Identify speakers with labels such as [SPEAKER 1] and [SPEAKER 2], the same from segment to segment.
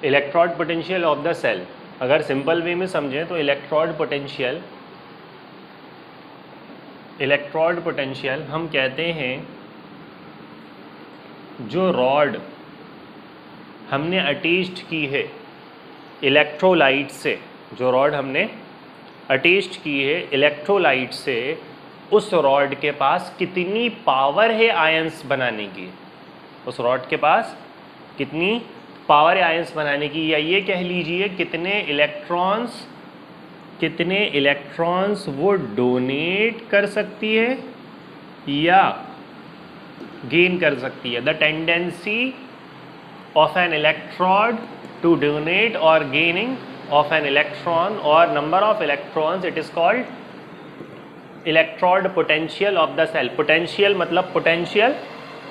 [SPEAKER 1] Electrode potential of the cell, अगर simple way में समझें तो इलेक्ट्रोड पोटेंशियल हम कहते हैं जो रॉड हमने अटैच्ड की है इलेक्ट्रोलाइट से, जो रॉड हमने अटैच्ड की है इलेक्ट्रोलाइट से, उस रॉड के पास कितनी पावर है आयंस बनाने की, उस रॉड के पास कितनी पावर है आयंस बनाने की, या ये कह लीजिए कितने इलेक्ट्रॉन्स वो डोनेट कर सकती है या गेन कर सकती है। The tendency of an electrode to donate और गेनिंग ऑफ एन इलेक्ट्रॉन और number of electrons, it is called electrode potential of the cell. Potential मतलब पोटेंशियल,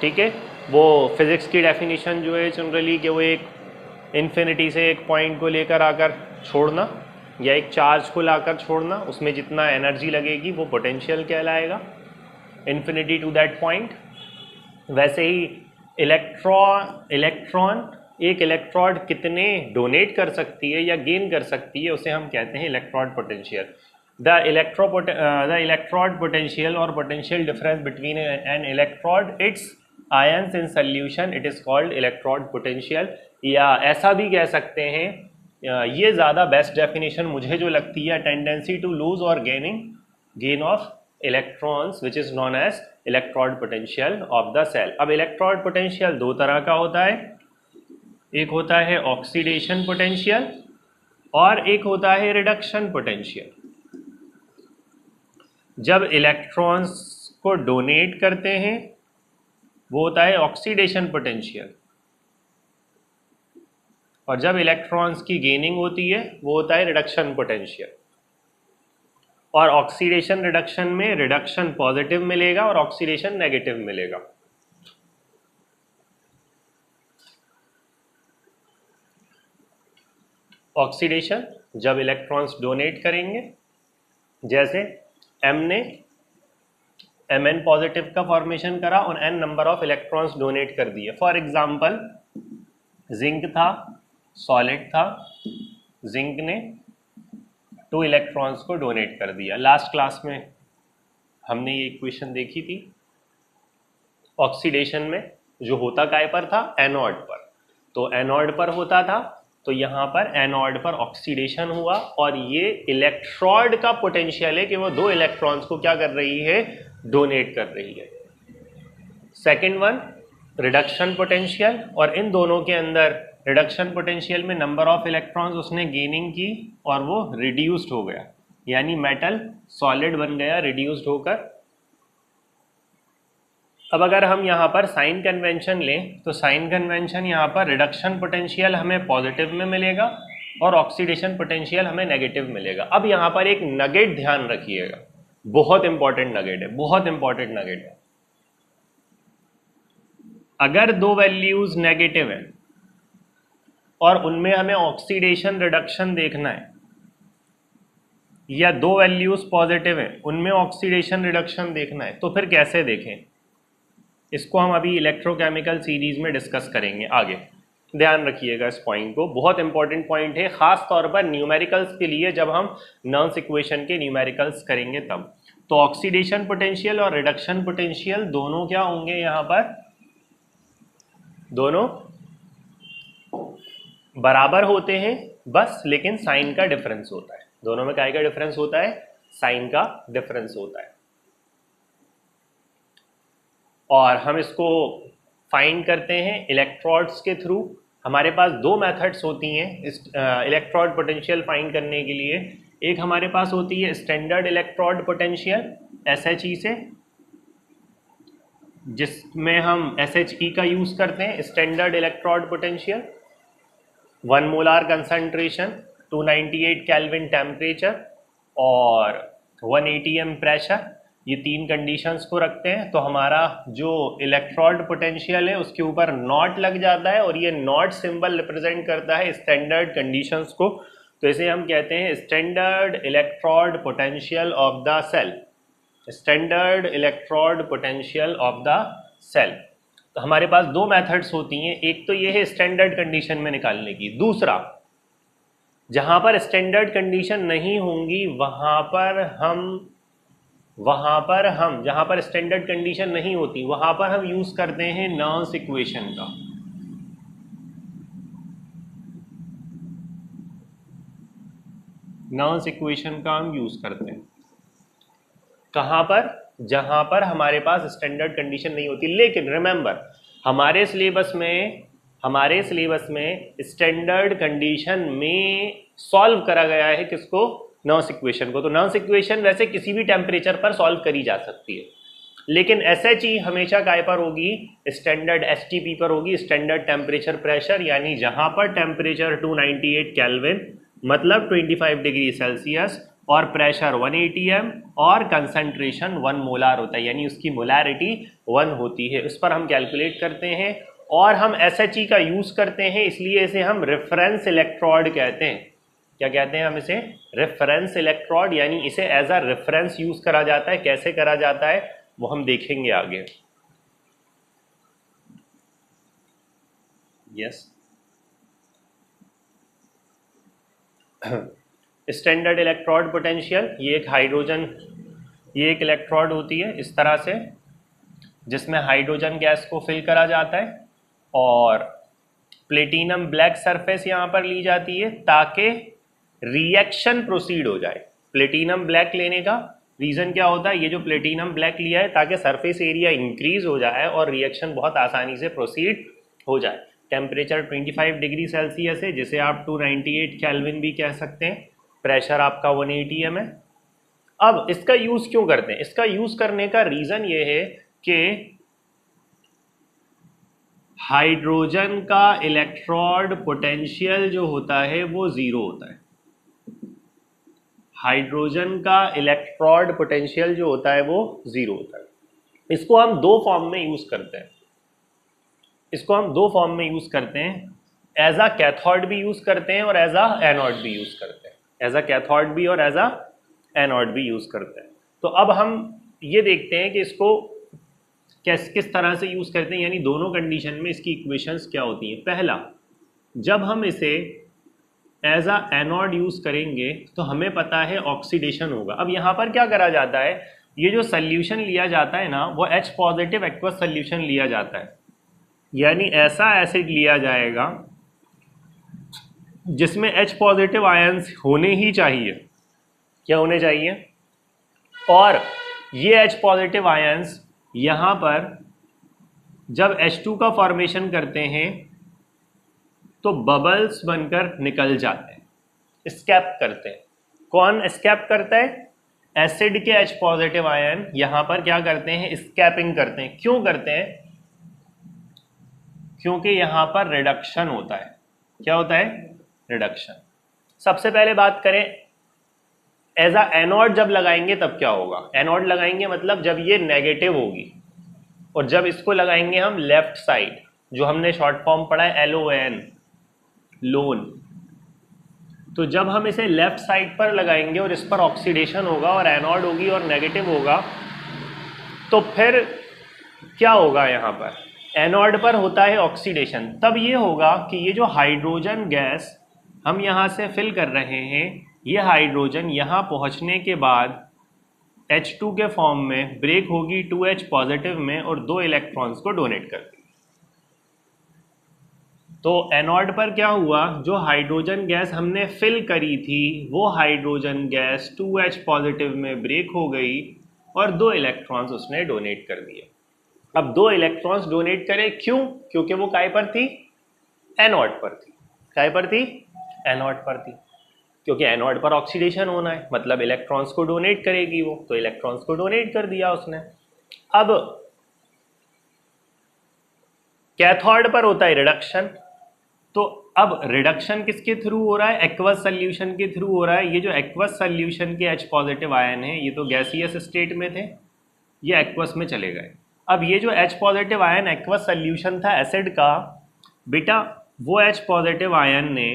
[SPEAKER 1] ठीक है, वो फिजिक्स की डेफिनेशन जो है जनरली कि वो एक इन्फिनिटी से एक पॉइंट को लेकर आकर छोड़ना या एक चार्ज को लाकर छोड़ना, उसमें जितना एनर्जी लगेगी वो पोटेंशियल कहलाएगा, इन्फिनिटी टू दैट पॉइंट। वैसे ही इलेक्ट्रॉन एक इलेक्ट्रोड कितने डोनेट कर सकती है या गेन कर सकती है, उसे हम कहते हैं electrode potential. The electrode potential और potential difference between an electrode its ions in solution, it is called electrode potential. या ऐसा भी कह सकते हैं, ये ज़्यादा बेस्ट डेफिनेशन मुझे जो लगती है, टेंडेंसी टू लूज और gain of electrons which is known as electrode potential of the cell. अब इलेक्ट्रोड पोटेंशियल दो तरह का होता है, एक होता है ऑक्सीडेशन पोटेंशियल और एक होता है रिडक्शन पोटेंशियल। जब इलेक्ट्रॉन्स को डोनेट करते हैं वो होता है ऑक्सीडेशन पोटेंशियल, और जब इलेक्ट्रॉन्स की गेनिंग होती है वो होता है रिडक्शन पोटेंशियल। और ऑक्सीडेशन रिडक्शन में रिडक्शन पॉजिटिव मिलेगा और ऑक्सीडेशन नेगेटिव मिलेगा। ऑक्सीडेशन जब इलेक्ट्रॉन्स डोनेट करेंगे, जैसे m ने Mn पॉजिटिव का फॉर्मेशन करा और n number of electrons donate कर दिए। फॉर एग्जांपल जिंक था, सॉलिड था, जिंक ने 2 इलेक्ट्रॉन्स को डोनेट कर दिया। लास्ट क्लास में हमने ये इक्वेशन देखी थी। ऑक्सीडेशन में जो होता काय पर था, एनोड पर, तो एनोड पर होता था, तो यहाँ पर एनोड पर ऑक्सीडेशन हुआ और ये इलेक्ट्रोड का पोटेंशियल है कि वो 2 इलेक्ट्रॉन्स को क्या कर रही है, डोनेट कर रही है। सेकेंड वन रिडक्शन पोटेंशियल, और इन दोनों के अंदर रिडक्शन पोटेंशियल में नंबर ऑफ इलेक्ट्रॉन्स उसने गेनिंग की और वो रिड्यूस्ड हो गया, यानी मेटल सॉलिड बन गया रिड्यूस्ड होकर। अब अगर हम यहाँ पर साइन कन्वेंशन लें तो साइन कन्वेंशन यहाँ पर रिडक्शन पोटेंशियल हमें पॉजिटिव में मिलेगा और ऑक्सीडेशन पोटेंशियल हमें नेगेटिव मिलेगा। अब यहाँ पर एक नगेट ध्यान रखिएगा, बहुत इंपॉर्टेंट नगेट है, बहुत इंपॉर्टेंट नगेट है। अगर 2 वैल्यूज नेगेटिव है और उनमें हमें ऑक्सीडेशन रिडक्शन देखना है, या 2 वैल्यूज पॉजिटिव है उनमें ऑक्सीडेशन रिडक्शन देखना है, तो फिर कैसे देखें, इसको हम अभी इलेक्ट्रोकेमिकल सीरीज में डिस्कस करेंगे आगे। ध्यान रखिएगा इस पॉइंट को, बहुत इंपॉर्टेंट पॉइंट है, खास तौर पर न्यूमेरिकल्स के लिए, जब हम नर्व्स इक्वेशन के न्यूमेरिकल्स करेंगे तब। तो ऑक्सीडेशन पोटेंशियल और रिडक्शन पोटेंशियल दोनों क्या होंगे, यहाँ पर दोनों बराबर होते हैं बस, लेकिन साइन का डिफरेंस होता है। दोनों में काय का डिफरेंस होता है, साइन का डिफरेंस होता है। और हम इसको फाइंड करते हैं इलेक्ट्रोड्स के थ्रू। हमारे पास 2 मेथड्स होती हैं इस इलेक्ट्रोड पोटेंशियल फाइंड करने के लिए। एक हमारे पास होती है स्टैंडर्ड इलेक्ट्रोड पोटेंशियल SHE से, जिसमें हम SHE का यूज करते हैं, standard electrode potential, 1 molar concentration, 298 kelvin temperature और 180 m प्रेशर, ये 3 कंडीशंस को रखते हैं। तो हमारा जो इलेक्ट्रोड पोटेंशियल है उसके ऊपर नॉट लग जाता है और ये नॉट सिंबल रिप्रेजेंट करता है स्टैंडर्ड कंडीशंस को। तो इसे हम कहते हैं standard electrode potential of the cell, standard electrode potential of the cell. हमारे पास दो मेथड्स होती हैं, एक तो ये है स्टैंडर्ड कंडीशन में निकालने की, दूसरा जहां पर स्टैंडर्ड कंडीशन नहीं होंगी वहां पर हम जहां पर स्टैंडर्ड कंडीशन नहीं होती वहां पर हम यूज करते हैं नॉन्स इक्वेशन का। नॉन्स इक्वेशन का हम यूज करते हैं कहां पर, जहां पर हमारे पास स्टैंडर्ड कंडीशन नहीं होती। लेकिन रिमेंबर हमारे सिलेबस में स्टैंडर्ड कंडीशन में सॉल्व करा गया है किसको, नॉन्स इक्वेशन को। तो नॉन्स इक्वेशन वैसे किसी भी टेम्परेचर पर सॉल्व करी जा सकती है, लेकिन SHE हमेशा काय पर होगी, स्टैंडर्ड STP पर होगी, स्टैंडर्ड टेम्परेचर प्रेशर, यानी जहां पर टेम्परेचर 298 केल्विन मतलब 25 डिग्री सेल्सियस और प्रेशर 180 m और कंसंट्रेशन 1 मोलार होता है, यानी उसकी मोलारिटी 1 होती है। उस पर हम कैलकुलेट करते हैं और हम SHE का यूज करते हैं, इसलिए इसे हम रेफरेंस इलेक्ट्रोड कहते हैं। क्या कहते हैं हम इसे, रेफरेंस इलेक्ट्रोड, यानी इसे एज अ रेफरेंस यूज करा जाता है। कैसे करा जाता है वो हम देखेंगे आगे। यस, स्टैंडर्ड इलेक्ट्रोड पोटेंशियल, ये एक इलेक्ट्रोड होती है इस तरह से, जिसमें हाइड्रोजन गैस को फिल करा जाता है और प्लेटिनम ब्लैक सरफेस यहाँ पर ली जाती है ताकि रिएक्शन प्रोसीड हो जाए। प्लेटिनम ब्लैक लेने का रीज़न क्या होता है, ये जो प्लेटिनम ब्लैक लिया है ताकि सरफेस एरिया इंक्रीज हो जाए और रिएक्शन बहुत आसानी से प्रोसीड हो जाए। टेम्परेचर 25 डिग्री सेल्सियस है, जिसे आप 298 केल्विन भी कह सकते हैं। प्रेशर आपका 180 m है। अब इसका यूज़ क्यों करते हैं, इसका यूज़ करने का रीज़न ये है कि हाइड्रोजन का इलेक्ट्रोड पोटेंशियल जो होता है वो ज़ीरो होता है। हाइड्रोजन का इलेक्ट्रोड पोटेंशियल जो होता है वो ज़ीरो होता है। इसको हम दो फॉर्म में यूज़ करते हैं, एज अ कैथोड भी यूज़ करते हैं और एज अ एनोड भी यूज़ करते हैं। एज अ कैथोड भी और एज अ एनोड भी यूज़ करते हैं। तो अब हम ये देखते हैं कि इसको किस तरह से यूज़ करते हैं, यानी दोनों कंडीशन में इसकी इक्वेशंस क्या होती हैं। पहला, जब हम इसे एज अ एनोड यूज़ करेंगे तो हमें पता है ऑक्सीडेशन होगा। अब यहाँ पर क्या करा जाता है, ये जो सोल्यूशन लिया जाता है ना वो H पॉजिटिव एक्वस सोल्यूशन लिया जाता है, यानी ऐसा एसिड लिया जाएगा जिसमें H पॉजिटिव आयंस होने ही चाहिए। क्या होने चाहिए, और ये H पॉजिटिव आयंस यहाँ पर जब H2 का फॉर्मेशन करते हैं तो बबल्स बनकर निकल जाते हैं, स्कैप करते हैं। कौन स्कैप करता है, एसिड के H पॉजिटिव आयन यहाँ पर क्या करते हैं, स्कैपिंग करते हैं। क्यों करते हैं, क्योंकि यहाँ पर रिडक्शन होता है। क्या होता है, रिडक्शन। सबसे पहले बात करें एज अ एनोड जब लगाएंगे तब क्या होगा। एनोड लगाएंगे मतलब जब ये नेगेटिव होगी, और जब इसको लगाएंगे हम लेफ्ट साइड, जो हमने शॉर्ट फॉर्म पढ़ा है LON, लोन। तो जब हम इसे लेफ्ट साइड पर लगाएंगे और इस पर ऑक्सीडेशन होगा और एनोड होगी और नेगेटिव होगा, तो फिर क्या होगा, यहाँ पर एनोड पर होता है ऑक्सीडेशन। तब ये होगा कि ये जो हाइड्रोजन गैस हम यहाँ से फिल कर रहे हैं, ये हाइड्रोजन यहाँ पहुँचने के बाद H2 के फॉर्म में ब्रेक होगी 2H पॉजिटिव में और 2 इलेक्ट्रॉन्स को डोनेट कर देगी। तो एनोड पर क्या हुआ, जो हाइड्रोजन गैस हमने फिल करी थी वो हाइड्रोजन गैस 2H पॉजिटिव में ब्रेक हो गई और 2 इलेक्ट्रॉन्स उसने डोनेट कर दिए। अब 2 इलेक्ट्रॉन्स डोनेट करे, क्यों, क्योंकि वो काय पर थी, एनोड पर थी। काय पर थी, एनोड पर थी, क्योंकि एनोड पर ऑक्सीडेशन होना है, मतलब इलेक्ट्रॉन्स को डोनेट करेगी वो, तो इलेक्ट्रॉन्स को डोनेट कर दिया उसने। अब कैथोड पर होता है रिडक्शन, तो अब रिडक्शन किसके थ्रू हो रहा है, एक्वस सोल्यूशन के थ्रू हो रहा है। ये जो एक्वस सोल्यूशन के H पॉजिटिव आयन है, ये तो गैसियस स्टेट में थे, ये एक्वस में चले गए। अब ये जो H positive ion aqueous solution था एसिड का, बेटा वो H पॉजिटिव आयन ने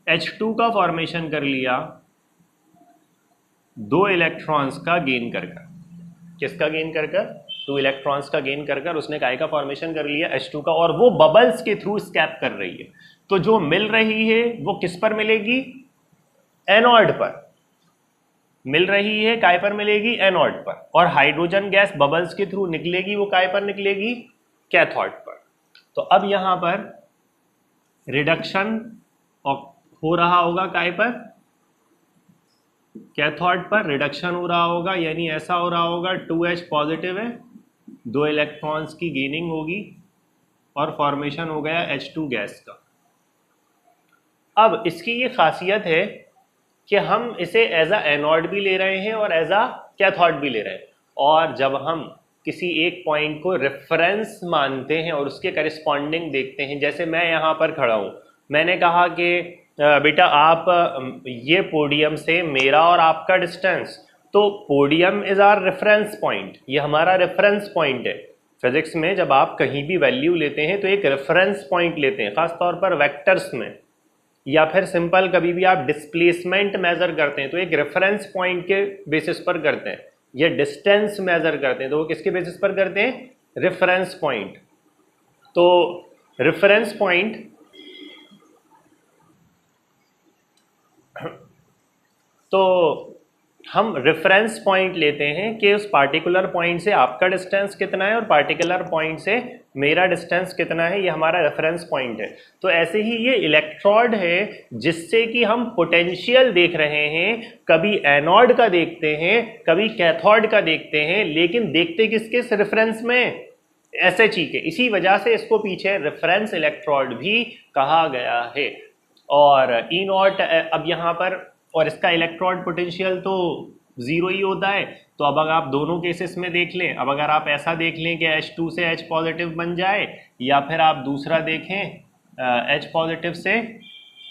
[SPEAKER 1] H2 का फॉर्मेशन कर लिया 2 इलेक्ट्रॉन्स का गेन कर कर। किसका गेन कर कर, 2 इलेक्ट्रॉन्स का गेन कर कर उसने काय का फॉर्मेशन कर लिया H2 का, और वो बबल्स के थ्रू स्कैप कर रही है। तो जो मिल रही है वो किस पर मिलेगी? एनोड पर मिल रही है, काय पर मिलेगी? एनोड पर। और हाइड्रोजन गैस बबल्स के थ्रू निकलेगी, वो काय पर निकलेगी? कैथोड पर। तो अब यहां पर रिडक्शन हो रहा होगा काय पर? कैथोड पर रिडक्शन हो रहा होगा, यानी ऐसा हो रहा होगा 2H पॉजिटिव है, 2 इलेक्ट्रॉन्स की गेनिंग होगी और फॉर्मेशन हो गया H2 गैस का। अब इसकी ये खासियत है कि हम इसे एज अ एनोड भी ले रहे हैं और एज अ कैथोड भी ले रहे हैं, और जब हम किसी एक पॉइंट को रेफरेंस मानते हैं और उसके करस्पॉन्डिंग देखते हैं, जैसे मैं यहाँ पर खड़ा हूँ, मैंने कहा कि बेटा आप ये पोडियम से मेरा और आपका डिस्टेंस, तो podium is our reference point, ये हमारा रेफरेंस पॉइंट है। फिजिक्स में जब आप कहीं भी वैल्यू लेते हैं तो एक रेफरेंस पॉइंट लेते हैं, खासतौर पर वेक्टर्स में, या फिर सिंपल कभी भी आप डिस्प्लेसमेंट मेजर करते हैं तो एक रेफरेंस पॉइंट के बेसिस पर करते हैं, या डिस्टेंस मेजर करते हैं तो वो किसके बेसिस पर करते हैं? Reference point. तो रेफरेंस पॉइंट तो हम रेफरेंस पॉइंट लेते हैं कि उस पार्टिकुलर पॉइंट से आपका डिस्टेंस कितना है और पार्टिकुलर पॉइंट से मेरा डिस्टेंस कितना है, ये हमारा रेफरेंस पॉइंट है। तो ऐसे ही ये इलेक्ट्रोड है जिससे कि हम पोटेंशियल देख रहे हैं, कभी एनोड का देखते हैं, कभी कैथोड का देखते हैं, लेकिन देखते किसके? रेफरेंस में, SHE के। इसी वजह से इसको पीछे रेफरेंस इलेक्ट्रोड भी कहा गया है। और E नॉट अब यहाँ पर, और इसका इलेक्ट्रोड पोटेंशियल तो जीरो ही होता है। तो अब अगर आप दोनों केसेस में देख लें, अब अगर आप ऐसा देख लें कि H2 से H पॉजिटिव बन जाए, या फिर आप दूसरा देखें H पॉजिटिव से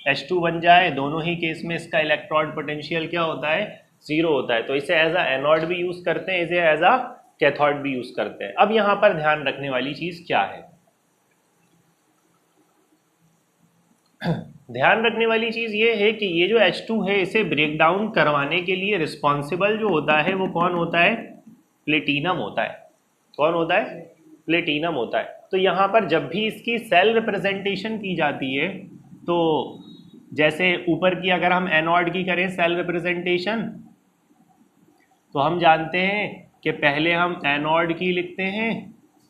[SPEAKER 1] H2 बन जाए, दोनों ही केस में इसका इलेक्ट्रोड पोटेंशियल क्या होता है? जीरो होता है। तो इसे एज अ एनोड भी यूज करते हैं, इसे एज अ कैथोड भी यूज करते हैं। अब यहाँ पर ध्यान रखने वाली चीज क्या है? ध्यान रखने वाली चीज ये है कि ये जो H2 है, इसे ब्रेक डाउन करवाने के लिए रिस्पॉन्सिबल जो होता है वो कौन होता है? प्लेटिनम होता है। कौन होता है? प्लेटिनम होता है। तो यहाँ पर जब भी इसकी सेल रिप्रेजेंटेशन की जाती है, तो जैसे ऊपर की अगर हम एनोड की करें सेल रिप्रेजेंटेशन, तो हम जानते हैं कि पहले हम एनोड की लिखते हैं,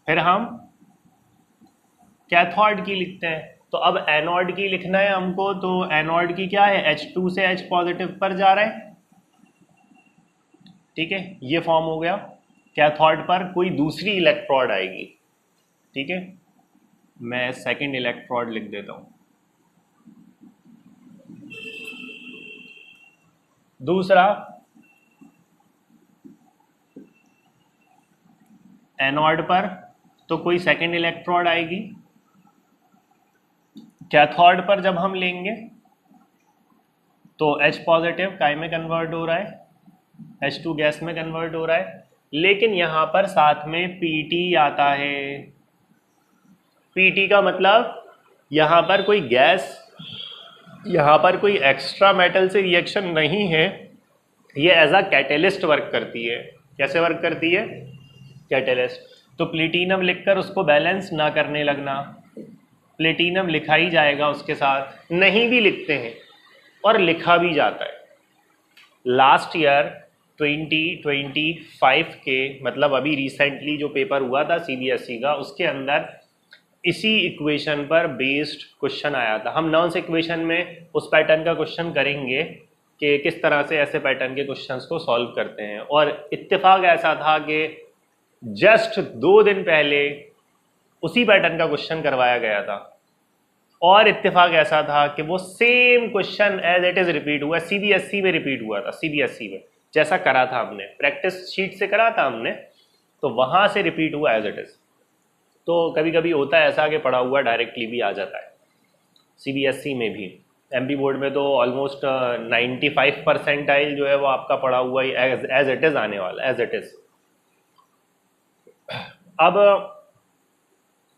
[SPEAKER 1] फिर हम कैथोड की लिखते हैं। तो अब एनोड की लिखना है हमको, तो एनोड की क्या है? H2 से H पॉजिटिव पर जा रहा है, ठीक है, ये फॉर्म हो गया। कैथोड पर कोई दूसरी इलेक्ट्रोड आएगी, ठीक है, मैं सेकंड इलेक्ट्रोड लिख देता हूं। दूसरा एनोड पर तो कोई सेकंड इलेक्ट्रोड आएगी। कैथोड पर जब हम लेंगे तो H पॉजिटिव काय में कन्वर्ट हो रहा है? H2 गैस में कन्वर्ट हो रहा है। लेकिन यहां पर साथ में Pt आता है। Pt का मतलब यहां पर कोई गैस, यहां पर कोई एक्स्ट्रा मेटल से रिएक्शन नहीं है, ये एज अ कैटेलिस्ट वर्क करती है। कैसे वर्क करती है? कैटेलिस्ट। तो प्लेटिनम लिखकर उसको बैलेंस ना करने लगना, प्लेटिनम लिखा ही जाएगा उसके साथ, नहीं भी लिखते हैं और लिखा भी जाता है। लास्ट ईयर 2025 के, मतलब अभी रिसेंटली जो पेपर हुआ था CBSE का, उसके अंदर इसी इक्वेशन पर बेस्ड क्वेश्चन आया था। हम नॉन्स इक्वेशन में उस पैटर्न का क्वेश्चन करेंगे कि किस तरह से ऐसे पैटर्न के क्वेश्चंस को सॉल्व करते हैं। और इत्तेफाक ऐसा था कि जस्ट 2 दिन पहले उसी पैटर्न का क्वेश्चन करवाया गया था, और इत्तेफाक ऐसा था कि वो same question as it is repeat हुआ, CBSE में रिपीट हुआ था। CBSE में जैसा करा था हमने, प्रैक्टिस शीट से करा था हमने, तो वहां से रिपीट हुआ एज इट इज। तो कभी कभी होता है ऐसा कि पढ़ा हुआ डायरेक्टली भी आ जाता है CBSE में भी। MP बोर्ड में तो ऑलमोस्ट 95% जो है वो आपका पढ़ा हुआ ही एज इट इज आने वाला, एज इट इज। अब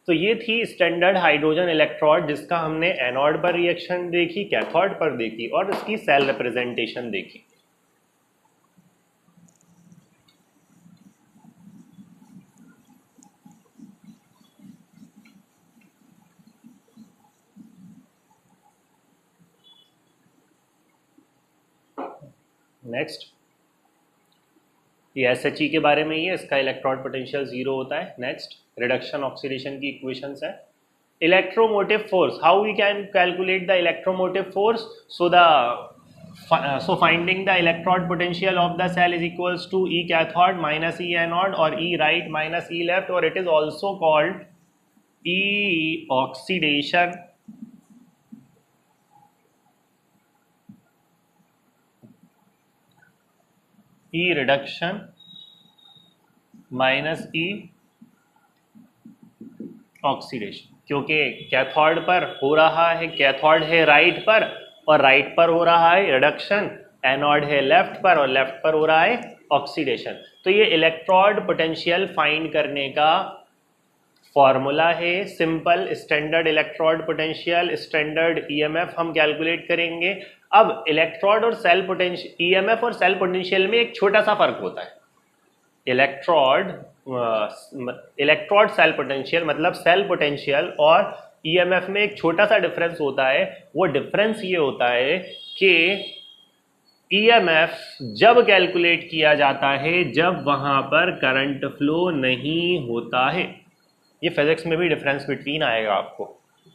[SPEAKER 1] तो ये थी स्टैंडर्ड हाइड्रोजन इलेक्ट्रोड, जिसका हमने एनोड पर रिएक्शन देखी, कैथोड पर देखी, और इसकी सेल रिप्रेजेंटेशन देखी। नेक्स्ट, ये SHE के बारे में ही है, इसका इलेक्ट्रॉन पोटेंशियल 0 होता है। नेक्स्ट, रिडक्शन ऑक्सीडेशन की इक्वेशंस है। Electromotive force, how we can calculate the electromotive force? So finding the electrode potential of the cell is equals to E cathode minus E anode, or E right minus E left, or it is also called E oxidation, E reduction minus E oxidation, क्योंकि cathode पर हो रहा है, cathode है right पर और right पर हो रहा है रिडक्शन, एनोड है लेफ्ट पर और लेफ्ट पर हो रहा है ऑक्सीडेशन। तो ये इलेक्ट्रोड पोटेंशियल फाइंड करने का फॉर्मूला है, simple standard electrode potential, standard EMF हम कैलकुलेट करेंगे। अब इलेक्ट्रोड और सेल पोटेंशियल, ईएमएफ और सेल पोटेंशियल में एक छोटा सा फर्क होता है। इलेक्ट्रोड सेल पोटेंशियल मतलब सेल पोटेंशियल और ईएमएफ में एक छोटा सा डिफरेंस होता है। वो डिफरेंस ये होता है कि ईएमएफ जब कैलकुलेट किया जाता है जब वहां पर करंट फ्लो नहीं होता है। ये फिजिक्स में भी डिफरेंस बिटवीन आएगा आपको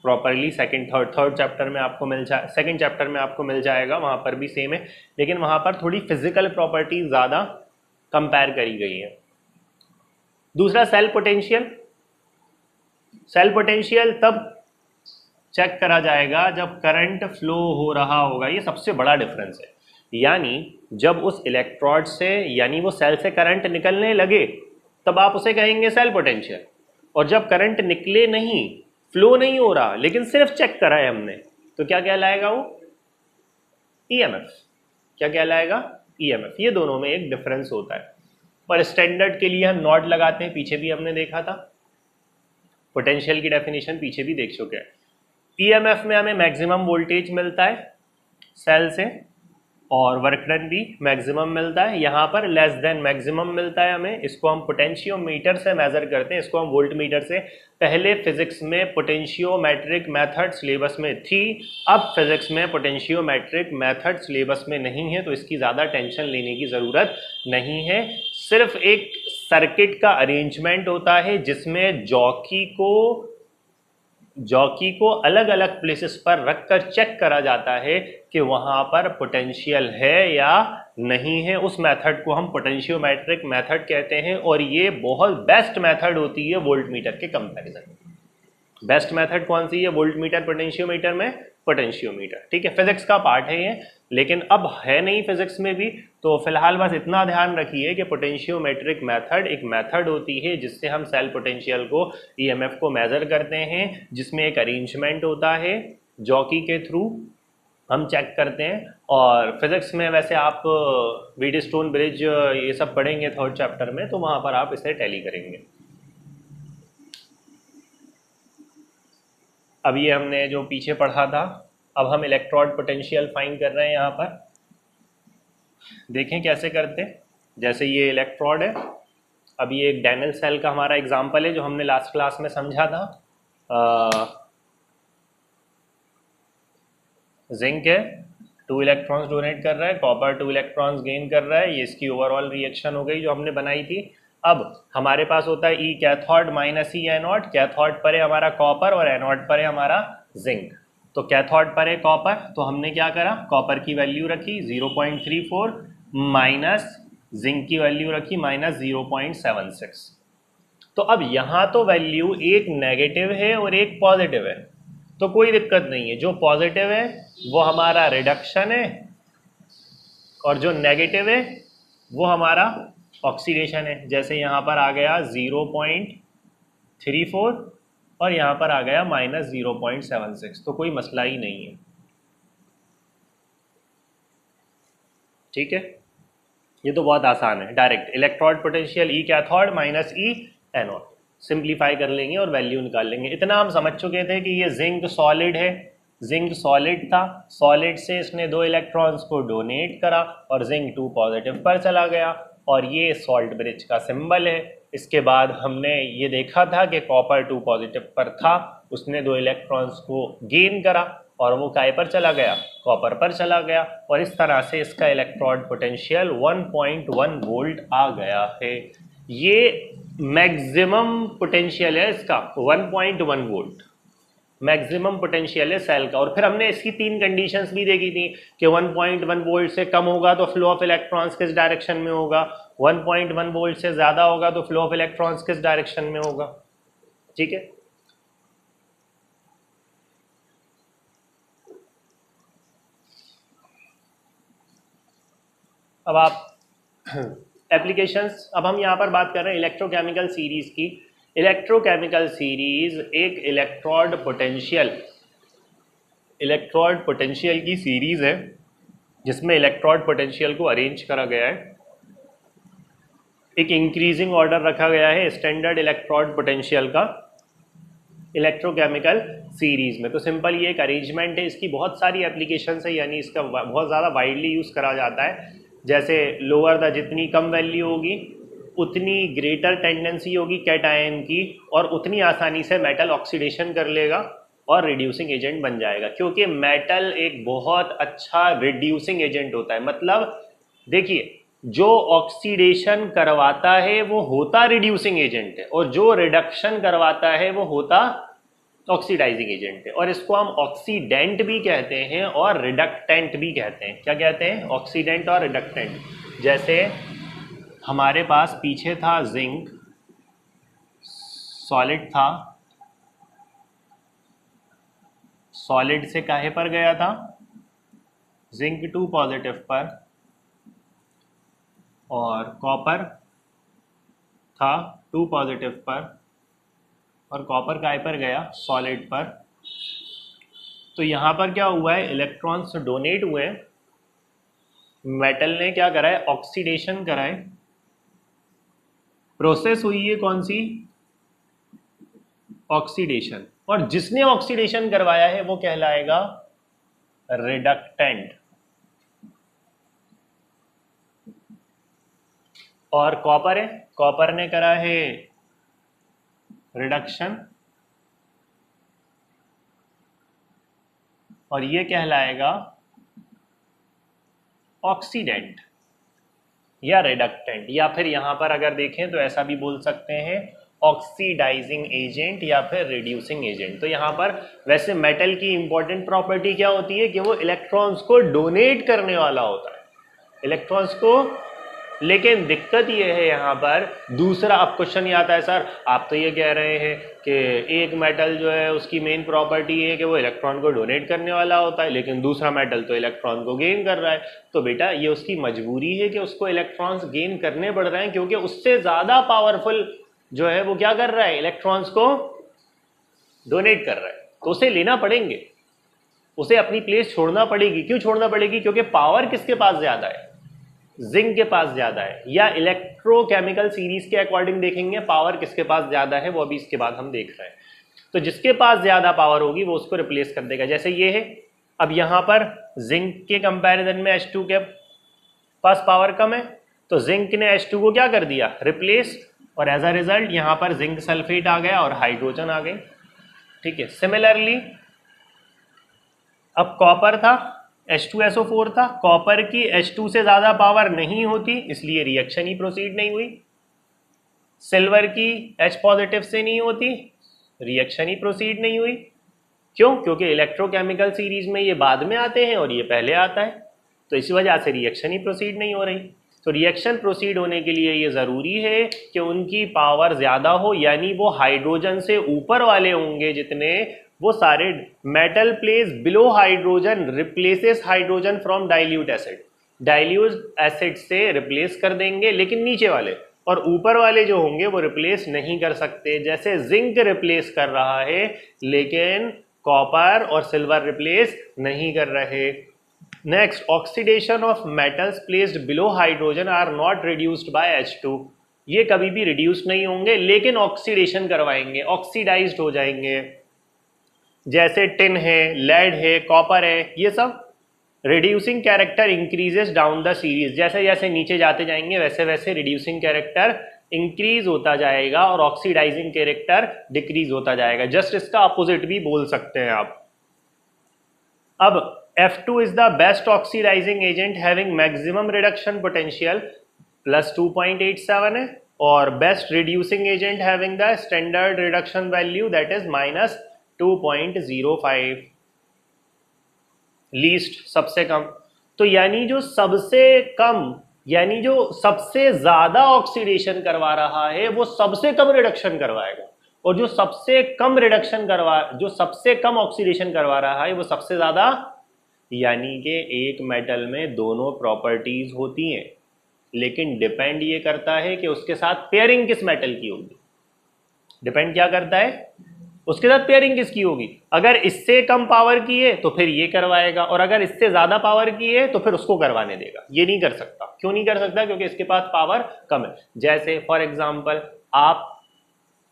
[SPEAKER 1] प्रॉपरली थर्ड चैप्टर में आपको मिल जाए, सेकंड चैप्टर में आपको मिल जाएगा, वहां पर भी सेम है, लेकिन वहां पर थोड़ी फिजिकल प्रॉपर्टीज ज़्यादा कंपेयर करी गई है। दूसरा सेल पोटेंशियल, सेल पोटेंशियल तब चेक करा जाएगा जब करंट फ्लो हो रहा होगा। ये सबसे बड़ा डिफरेंस है, यानी जब उस इलेक्ट्रोड से यानी वो सेल से करंट निकलने लगे तब आप उसे कहेंगे सेल पोटेंशियल, और जब करंट निकले नहीं, फ्लो नहीं हो रहा लेकिन सिर्फ चेक करा है हमने, तो क्या कहलाएगा वो? ईएमएफ। क्या कहलाएगा? ईएमएफ। ये दोनों में एक डिफरेंस होता है। और स्टैंडर्ड के लिए हम नॉट लगाते हैं, पीछे भी हमने देखा था, पोटेंशियल की डेफिनेशन पीछे भी देख चुके हैं। ईएमएफ में हमें मैक्सिमम वोल्टेज मिलता है सेल से और वर्क डन भी मैक्सिमम मिलता है। यहाँ पर लेस देन मैक्सिमम मिलता है हमें, इसको हम पोटेंशियोमीटर से मेजर करते हैं, इसको हम वोल्ट मीटर से। पहले फिजिक्स में पोटेंशियोमेट्रिक मेथड सिलेबस में थी, अब फिजिक्स में पोटेंशियोमेट्रिक मेथड सिलेबस में नहीं है, तो इसकी ज़्यादा टेंशन लेने की ज़रूरत नहीं है। सिर्फ एक सर्किट का अरेंजमेंट होता है जिसमें जॉकी को अलग अलग प्लेसेस पर रखकर चेक करा जाता है कि वहां पर पोटेंशियल है या नहीं है। उस मेथड को हम पोटेंशियोमेट्रिक मेथड कहते हैं, और ये बहुत बेस्ट मेथड होती है वोल्टमीटर के कंपैरिजन में। बेस्ट मेथड कौन सी है वोल्टमीटर पोटेंशियोमीटर में? पोटेंशियोमीटर। ठीक है, फिजिक्स का पार्ट है ये, लेकिन अब है नहीं फिजिक्स में भी, तो फिलहाल बस इतना ध्यान रखिए कि पोटेंशियोमेट्रिक मेथड एक मेथड होती है जिससे हम सेल पोटेंशियल को, ईएमएफ को मेजर करते हैं, जिसमें एक अरेंजमेंट होता है, जॉकी के थ्रू हम चेक करते हैं। और फिजिक्स में वैसे आप व्हीटस्टोन ब्रिज ये सब पढ़ेंगे थर्ड चैप्टर में, तो वहाँ पर आप इसे टैली करेंगे। अब ये हमने जो पीछे पढ़ा था, अब हम इलेक्ट्रोड पोटेंशियल फाइंड कर रहे हैं। यहाँ पर देखें कैसे करते हैं। जैसे ये इलेक्ट्रोड है, अब ये एक डैनल सेल का हमारा एग्जांपल है जो हमने लास्ट क्लास में समझा था। जिंक है, 2 इलेक्ट्रॉन्स डोनेट कर रहा है, कॉपर 2 इलेक्ट्रॉन्स गेन कर रहा है। ये इसकी ओवरऑल रिएक्शन हो गई जो हमने बनाई थी। अब हमारे पास होता है ई cathode minus E anode. Cathode पर है हमारा कॉपर और एनोड पर है हमारा जिंक। तो कैथोड पर है कॉपर, तो हमने क्या करा, कॉपर की वैल्यू रखी 0.34 माइनस जिंक की वैल्यू रखी माइनस 0.76। तो अब यहाँ तो वैल्यू एक नेगेटिव है और एक पॉजिटिव है, तो कोई दिक्कत नहीं है। जो पॉजिटिव है वो हमारा रिडक्शन है और जो नेगेटिव है वो हमारा ऑक्सीडेशन है। जैसे यहाँ पर आ गया 0.34 और यहाँ पर आ गया माइनस 0.76, तो कोई मसला ही नहीं है। ठीक है, ये तो बहुत आसान है। Direct electrode potential E cathode minus E anode, simplify कर लेंगे और वैल्यू निकाल लेंगे। इतना हम समझ चुके थे कि ये जिंक सॉलिड है, जिंक सॉलिड था, सॉलिड से इसने 2 इलेक्ट्रॉन्स को डोनेट करा और जिंक 2 पॉजिटिव पर चला गया, और ये सॉल्ट ब्रिज का सिंबल है। इसके बाद हमने ये देखा था कि कॉपर 2 पॉजिटिव पर था, उसने 2 इलेक्ट्रॉन्स को गेन करा और वो काय पर चला गया, कॉपर पर चला गया, और इस तरह से इसका इलेक्ट्रोड पोटेंशियल 1.1 वोल्ट आ गया है। ये मैक्सिमम पोटेंशियल है इसका, 1.1 वोल्ट मैक्सिमम पोटेंशियल है सेल का। और फिर हमने इसकी 3 कंडीशंस भी देखी थी कि 1.1 वोल्ट से कम होगा तो फ्लो ऑफ इलेक्ट्रॉन्स किस डायरेक्शन में होगा, 1.1 वोल्ट से ज़्यादा होगा तो फ्लो ऑफ इलेक्ट्रॉन्स किस डायरेक्शन में होगा। ठीक है, अब आप एप्लीकेशंस, अब हम यहाँ पर बात कर रहे हैं इलेक्ट्रोकेमिकल सीरीज की। इलेक्ट्रोकेमिकल सीरीज एक इलेक्ट्रोड पोटेंशियल की सीरीज है जिसमें इलेक्ट्रोड पोटेंशियल को अरेंज करा गया है, एक इंक्रीजिंग ऑर्डर रखा गया है स्टैंडर्ड इलेक्ट्रोड पोटेंशियल का इलेक्ट्रोकेमिकल सीरीज में। तो सिंपल ये एक अरेंजमेंट है, इसकी बहुत सारी एप्लीकेशंस है, यानी इसका बहुत ज़्यादा वाइडली यूज़ करा जाता है। जैसे लोअर द जितनी कम वैल्यू होगी उतनी ग्रेटर टेंडेंसी होगी कैटायन की, और उतनी आसानी से मेटल ऑक्सीडेशन कर लेगा और रिड्यूसिंग एजेंट बन जाएगा, क्योंकि मेटल एक बहुत अच्छा रिड्यूसिंग एजेंट होता है। मतलब देखिए, जो ऑक्सीडेशन करवाता है वो होता रिड्यूसिंग एजेंट है, और जो रिडक्शन करवाता है वो होता ऑक्सीडाइजिंग एजेंट है। और इसको हम ऑक्सीडेंट भी कहते हैं और रिडक्टेंट भी कहते हैं। क्या कहते हैं? ऑक्सीडेंट और रिडक्टेंट। जैसे हमारे पास पीछे था जिंक, सॉलिड था, सॉलिड से काहे पर गया था? जिंक 2 पॉजिटिव पर, और कॉपर था 2 पॉजिटिव पर, और कॉपर काहे पर गया? सॉलिड पर। तो यहाँ पर क्या हुआ है? इलेक्ट्रॉन्स डोनेट हुए, मेटल ने क्या करा है? ऑक्सीडेशन करा है, प्रोसेस हुई है कौन सी? ऑक्सीडेशन। और जिसने ऑक्सीडेशन करवाया है वो कहलाएगा रिडक्टेंट। और कॉपर है, कॉपर ने करा है रिडक्शन, और ये कहलाएगा ऑक्सीडेंट या रिडक्टेंट। या फिर यहां पर अगर देखें तो ऐसा भी बोल सकते हैं ऑक्सीडाइजिंग एजेंट या फिर रिड्यूसिंग एजेंट। तो यहाँ पर वैसे मेटल की इंपॉर्टेंट प्रॉपर्टी क्या होती है कि वो इलेक्ट्रॉन्स को डोनेट करने वाला होता है, इलेक्ट्रॉन्स को। लेकिन दिक्कत ये है यहाँ पर, दूसरा अब क्वेश्चन ये आता है, सर आप तो ये कह रहे हैं कि एक मेटल जो है उसकी मेन प्रॉपर्टी है कि वो इलेक्ट्रॉन को डोनेट करने वाला होता है, लेकिन दूसरा मेटल तो इलेक्ट्रॉन को गेन कर रहा है। तो बेटा ये उसकी मजबूरी है कि उसको इलेक्ट्रॉन्स गेन करने पड़ रहे हैं, क्योंकि उससे ज़्यादा पावरफुल जो है वो क्या कर रहा है? इलेक्ट्रॉन्स को डोनेट कर रहा है, तो उसे लेना पड़ेंगे, उसे अपनी प्लेस छोड़ना पड़ेगी। क्यों छोड़ना पड़ेगी? क्योंकि पावर किसके पास ज़्यादा है? जिंक के पास ज़्यादा है। या इलेक्ट्रोकेमिकल सीरीज के अकॉर्डिंग देखेंगे पावर किसके पास ज़्यादा है, वो अभी इसके बाद हम देख रहे हैं। तो जिसके पास ज़्यादा पावर होगी वो उसको रिप्लेस कर देगा। जैसे ये है, अब यहाँ पर जिंक के कंपैरिजन में H2 के पास पावर कम है, तो जिंक ने H2 को क्या कर दिया? रिप्लेस, और एज अ रिजल्ट यहाँ पर जिंक सल्फेट आ गया और हाइड्रोजन आ गई। ठीक है, सिमिलरली अब कॉपर था, H2SO4 था, कॉपर की H2 से ज़्यादा पावर नहीं होती, इसलिए रिएक्शन ही प्रोसीड नहीं हुई। सिल्वर की H पॉजिटिव से नहीं होती, रिएक्शन ही प्रोसीड नहीं हुई। क्यों? क्योंकि इलेक्ट्रोकेमिकल सीरीज में ये बाद में आते हैं और ये पहले आता है, तो इसी वजह से रिएक्शन ही प्रोसीड नहीं हो रही। तो रिएक्शन प्रोसीड होने के लिए ये ज़रूरी है कि उनकी पावर ज़्यादा हो, यानी वो हाइड्रोजन से ऊपर वाले होंगे जितने, वो सारे metal place below hydrogen replaces hydrogen from dilute acid, dilute acid से रिप्लेस कर देंगे, लेकिन नीचे वाले, और ऊपर वाले जो होंगे वो रिप्लेस नहीं कर सकते। जैसे जिंक रिप्लेस कर रहा है लेकिन कॉपर और सिल्वर रिप्लेस नहीं कर रहे। Next, oxidation of metals placed below hydrogen are not reduced by H2। ये कभी भी रिड्यूस नहीं होंगे लेकिन ऑक्सीडेशन करवाएंगे, ऑक्सीडाइज्ड हो जाएंगे। जैसे टिन है, लेड है, कॉपर है, ये सब reducing character increases down the series. जैसे जैसे नीचे जाते जाएंगे वैसे वैसे रिड्यूसिंग कैरेक्टर इंक्रीज होता जाएगा और ऑक्सीडाइजिंग कैरेक्टर डिक्रीज होता जाएगा। जस्ट इसका अपोजिट भी बोल सकते हैं आप। अब F2 is the best oxidising agent having maximum reduction potential plus 2.87 है, और best reducing agent having the standard reduction value that is minus 2.05, least सबसे कम। तो यानी जो सबसे कम, यानी जो सबसे ज्यादा ऑक्सीडेशन करवा रहा है वो सबसे कम रिडक्शन करवाएगा, और जो सबसे कम ऑक्सीडेशन करवा रहा है वो सबसे ज्यादा। यानी कि एक मेटल में दोनों प्रॉपर्टीज होती हैं, लेकिन डिपेंड ये करता है कि उसके साथ पेयरिंग किस मेटल की होगी। डिपेंड क्या करता है, उसके साथ पेयरिंग किसकी होगी। अगर इससे कम पावर की है तो फिर ये करवाएगा, और अगर इससे ज्यादा पावर की है तो फिर उसको करवाने देगा। ये नहीं कर सकता। क्यों नहीं कर सकता? क्योंकि इसके पास पावर कम है। जैसे फॉर एग्जांपल आप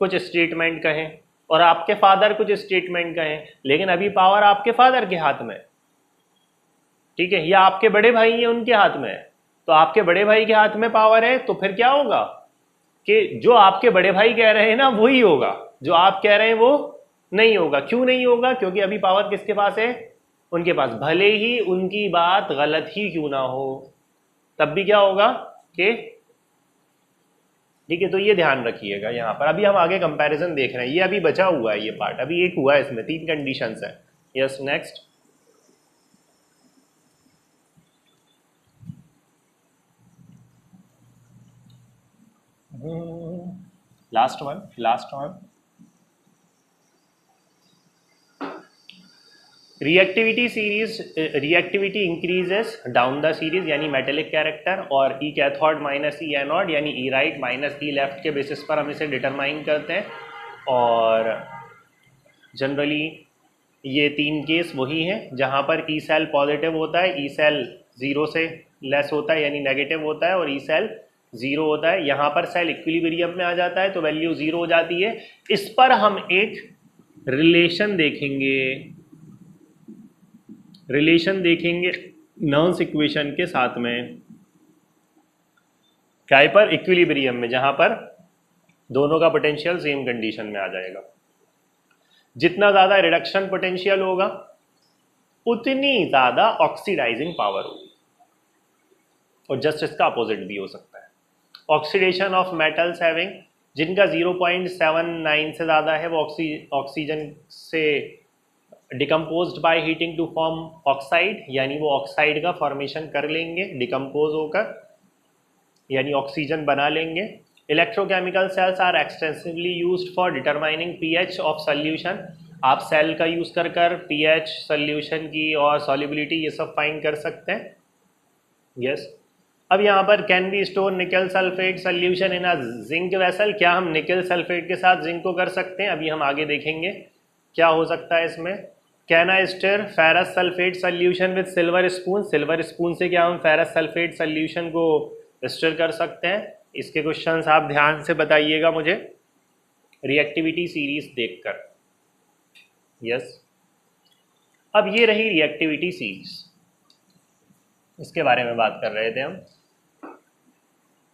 [SPEAKER 1] कुछ स्टेटमेंट कहें और आपके फादर कुछ स्टेटमेंट कहें, लेकिन अभी पावर आपके फादर के हाथ में है, ठीक है, या आपके बड़े भाई हैं उनके हाथ में है। तो आपके बड़े भाई के हाथ में पावर है, तो फिर क्या होगा कि जो आपके बड़े भाई कह रहे हैं ना वही होगा, जो आप कह रहे हैं वो नहीं होगा। क्यों नहीं होगा? क्योंकि अभी पावर किसके पास है? उनके पास। भले ही उनकी बात गलत ही क्यों ना हो, तब भी क्या होगा कि, ठीक है। तो ये ध्यान रखिएगा यहाँ पर। अभी हम आगे कंपैरिजन देख रहे हैं, ये अभी बचा हुआ है ये पार्ट, अभी एक हुआ है, इसमें 3 कंडीशंस है। Yes, next. Last one. Reactivity increases down the series, यानी मेटेलिक कैरेक्टर, और ई कैथोड माइनस ई एनोड, यानी ई राइट माइनस ई लेफ्ट के बेसिस पर हम इसे डिटरमाइन करते हैं। और जनरली ये 3 केस वही हैं जहाँ पर ई सेल पॉजिटिव होता है, ई सेल 0 से लेस होता है यानी नेगेटिव होता है, और ई सेल 0 होता है। यहाँ पर सेल इक्विलिब्रियम में आ जाता है तो वैल्यू 0 हो जाती है। इस पर हम एक रिलेशन देखेंगे नर्न्स इक्वेशन के साथ में, क्या पर? इक्विलिब्रियम में, जहां पर दोनों का पोटेंशियल सेम कंडीशन में आ जाएगा। जितना ज्यादा रिडक्शन पोटेंशियल होगा उतनी ज्यादा ऑक्सीडाइजिंग पावर होगी, और जस्ट इसका अपोजिट भी हो सकता है। ऑक्सीडेशन ऑफ मेटल्स हैविंग, जिनका 0.79 से ज्यादा है, वो ऑक्सीजन से decomposed by heating to form oxide, यानी वो ऑक्साइड का फॉर्मेशन कर लेंगे डिकम्पोज होकर, यानी ऑक्सीजन बना लेंगे। Electrochemical cells are extensively used for determining pH of solution. आप सेल का यूज कर पीएच सोल्यूशन की और सॉल्युबिलिटी ये सब फाइंड कर सकते हैं। यस। अब यहाँ पर कैन बी स्टोर निकल sulphate solution in a zinc vessel, क्या हम निकल सल्फेट के साथ जिंक को कर सकते हैं? अभी हम आगे देखेंगे क्या हो सकता है इसमें। Can I stir ferrous sulphate solution with silver spoon, silver spoon से क्या हम फेरस सल्फेट सोल्यूशन को स्टर कर सकते हैं? इसके क्वेश्चंस आप ध्यान से बताइएगा मुझे रिएक्टिविटी सीरीज देखकर। यस। अब ये रही रिएक्टिविटी सीरीज, इसके बारे में बात कर रहे थे हम।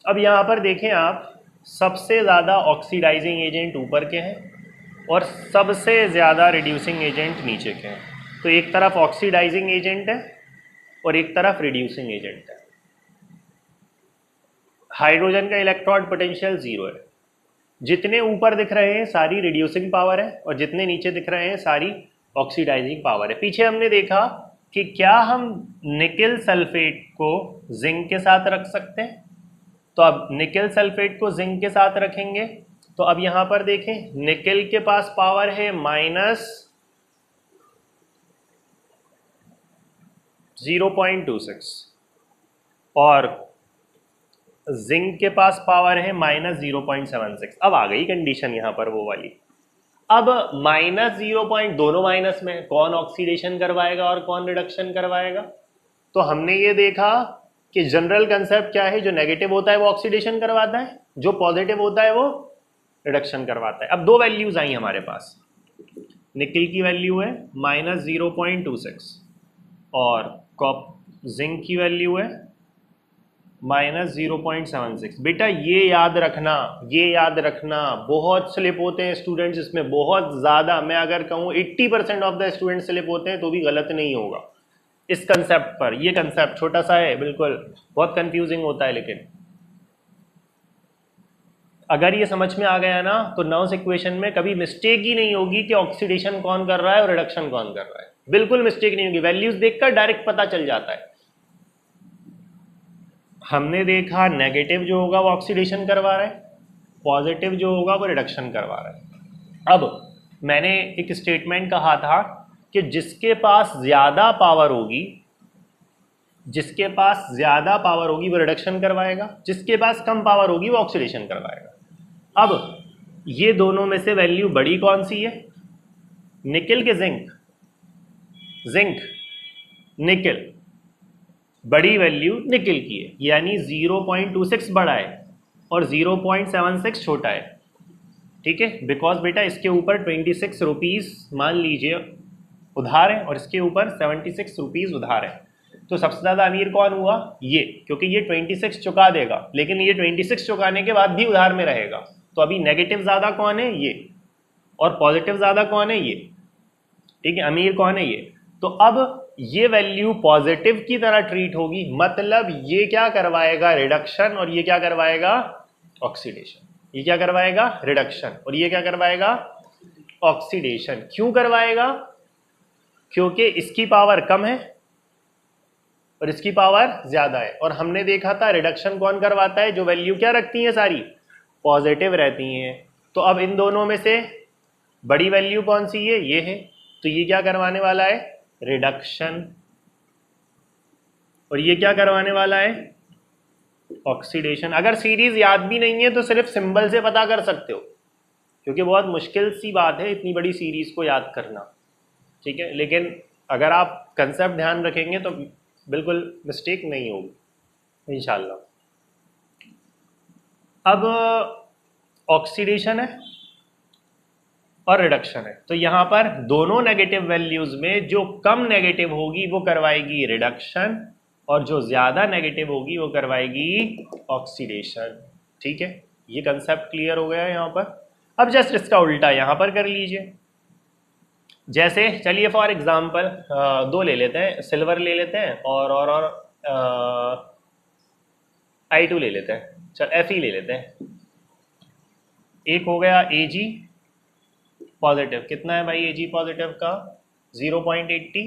[SPEAKER 1] अब यहाँ पर देखें आप, सबसे ज़्यादा ऑक्सीडाइजिंग एजेंट ऊपर के हैं और सबसे ज़्यादा रिड्यूसिंग एजेंट नीचे के हैं। तो एक तरफ ऑक्सीडाइजिंग एजेंट है और एक तरफ रिड्यूसिंग एजेंट है। हाइड्रोजन का इलेक्ट्रॉन पोटेंशियल 0 है। जितने ऊपर दिख रहे हैं सारी रिड्यूसिंग पावर है, और जितने नीचे दिख रहे हैं सारी ऑक्सीडाइजिंग पावर है। पीछे हमने देखा कि क्या हम निकल सल्फेट को जिंक के साथ रख सकते हैं, तो अब निकल सल्फेट को जिंक के साथ रखेंगे। तो अब यहां पर देखें, निकल के पास पावर है -0.26 और जिंक के पास पावर है -0.76। अब आ गई कंडीशन यहां पर वो वाली। अब -0. दोनों माइनस में, कौन ऑक्सीडेशन करवाएगा और कौन रिडक्शन करवाएगा? तो हमने ये देखा कि जनरल कंसेप्ट क्या है, जो नेगेटिव होता है वो ऑक्सीडेशन करवाता है, जो पॉजिटिव होता है वो रिडक्शन करवाता है। अब 2 वैल्यूज आई हमारे पास, निकल की वैल्यू है -0.26 और जिंक की वैल्यू है -0.76। बेटा ये याद रखना, ये याद रखना, बहुत स्लिप होते हैं स्टूडेंट्स इसमें, बहुत ज़्यादा। मैं अगर कहूँ 80% ऑफ द स्टूडेंट स्लिप होते हैं तो भी गलत नहीं होगा इस कंसेप्ट पर। ये कंसेप्ट छोटा सा है बिल्कुल, बहुत कंफ्यूजिंग होता है, लेकिन अगर ये समझ में आ गया ना तो नॉइस इक्वेशन में कभी मिस्टेक ही नहीं होगी कि ऑक्सीडेशन कौन कर रहा है और रिडक्शन कौन कर रहा है। बिल्कुल मिस्टेक नहीं होगी, वैल्यूज देखकर डायरेक्ट पता चल जाता है। हमने देखा नेगेटिव जो होगा वो ऑक्सीडेशन करवा रहा है, पॉजिटिव जो होगा वो रिडक्शन करवा रहा है। अब मैंने एक स्टेटमेंट कहा था कि जिसके पास ज़्यादा पावर होगी, जिसके पास ज़्यादा पावर होगी वो रिडक्शन करवाएगा, जिसके पास कम पावर होगी वो ऑक्सीडेशन करवाएगा। अब ये दोनों में से वैल्यू बड़ी कौन सी है, निकल के जिंक? जिंक, निकल, बड़ी वैल्यू निकल की है, यानी 0.26 बड़ा है और 0.76 छोटा है। ठीक है, बिकॉज बेटा इसके ऊपर 26 रुपीज़ मान लीजिए उधार है और इसके ऊपर 76 रुपीज़ उधार है। तो सबसे ज़्यादा अमीर कौन हुआ? ये, क्योंकि ये 26 चुका देगा, लेकिन ये 26 चुकाने के बाद भी उधार में रहेगा। तो अभी नेगेटिव ज़्यादा कौन है? ये। और पॉजिटिव ज़्यादा कौन है? ये। ठीक है, अमीर कौन है? ये। तो अब ये वैल्यू पॉजिटिव की तरह ट्रीट होगी, मतलब ये क्या करवाएगा? रिडक्शन। और ये क्या करवाएगा? ऑक्सीडेशन। ये क्या करवाएगा? रिडक्शन। और ये क्या करवाएगा? ऑक्सीडेशन। क्यों करवाएगा? क्योंकि इसकी पावर कम है और इसकी पावर ज्यादा है। और हमने देखा था रिडक्शन कौन करवाता है? जो वैल्यू क्या रखती है? सारी पॉजिटिव रहती हैं। तो अब इन दोनों में से बड़ी वैल्यू कौन सी है? ये है। तो ये क्या करवाने वाला है? रिडक्शन। और ये क्या करवाने वाला है? ऑक्सीडेशन। अगर सीरीज याद भी नहीं है तो सिर्फ सिंबल से पता कर सकते हो, क्योंकि बहुत मुश्किल सी बात है इतनी बड़ी सीरीज को याद करना। ठीक है, लेकिन अगर आप कंसेप्ट ध्यान रखेंगे तो बिल्कुल मिस्टेक नहीं होगी इंशाल्लाह। अब ऑक्सीडेशन है और रिडक्शन है, तो यहाँ पर दोनों नेगेटिव वैल्यूज में जो कम नेगेटिव होगी वो करवाएगी रिडक्शन और जो ज़्यादा नेगेटिव होगी वो करवाएगी ऑक्सीडेशन। ठीक है, ये कंसेप्ट क्लियर हो गया यहाँ पर। अब जस्ट इसका उल्टा यहाँ पर कर लीजिए। जैसे चलिए फॉर एग्जांपल दो ले लेते हैं, सिल्वर ले लेते हैं और I2 ले लेते हैं, चल Fe ले लेते हैं। एक हो गया Ag पॉजिटिव, कितना है भाई Ag पॉजिटिव का? 0.80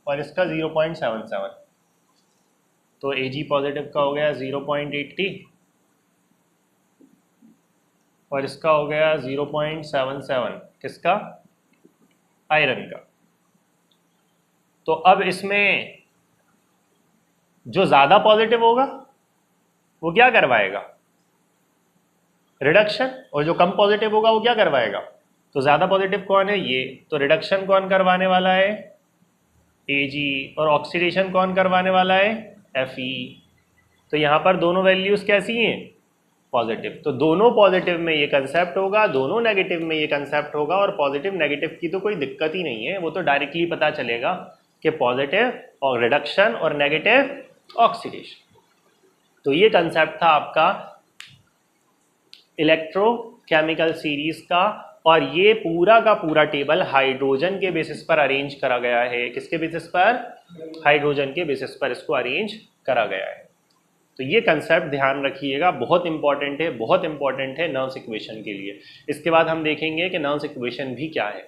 [SPEAKER 1] और इसका 0.77। तो Ag पॉजिटिव का हो गया 0.80 और इसका हो गया 0.77, किसका? आयरन का। तो अब इसमें जो ज़्यादा पॉजिटिव होगा वो क्या करवाएगा? रिडक्शन। और जो कम पॉजिटिव होगा वो क्या करवाएगा? तो ज़्यादा पॉजिटिव कौन है? ये। तो रिडक्शन कौन करवाने वाला है? Ag। और ऑक्सीडेशन कौन करवाने वाला है? Fe। तो यहाँ पर दोनों वैल्यूज़ कैसी हैं? पॉजिटिव। तो दोनों पॉजिटिव में ये कंसेप्ट होगा, दोनों नेगेटिव में ये कंसेप्ट होगा। और पॉजिटिव नेगेटिव की तो कोई दिक्कत ही नहीं है, वो तो डायरेक्टली पता चलेगा कि पॉजिटिव और रिडक्शन और नेगेटिव ऑक्सीडेशन। तो ये कंसेप्ट था आपका इलेक्ट्रोकेमिकल सीरीज का। और ये पूरा का पूरा टेबल हाइड्रोजन के बेसिस पर अरेंज करा गया है। किसके बेसिस पर? हाइड्रोजन के बेसिस पर इसको अरेंज करा गया है। तो ये कंसेप्ट ध्यान रखिएगा, बहुत इंपॉर्टेंट है, बहुत इंपॉर्टेंट है नर्व्स इक्वेशन के लिए। इसके बाद हम देखेंगे कि नर्व्स इक्वेशन भी क्या है।